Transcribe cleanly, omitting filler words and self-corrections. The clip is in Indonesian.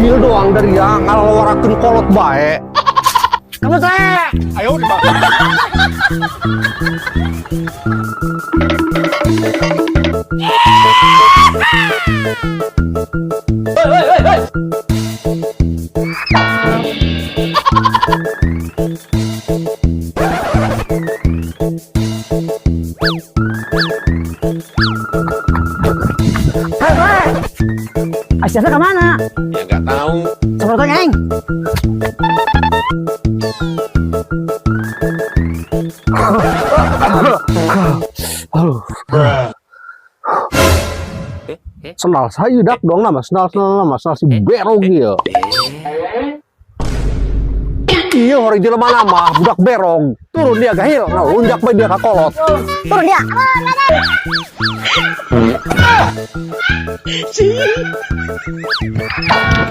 Iya doang dari yang ngalawarakeun kolot bae. Kamu teh. Ayo di bawah. Hei. Asiasnya kemana? Ya nggak tahu. Seperti geng. Senal saya dak dong nama senal si berog ieu. Iya orang jelema nama budak berog. Turun dia gahil, nah lunjak bae dia ka kolot. Turun dia.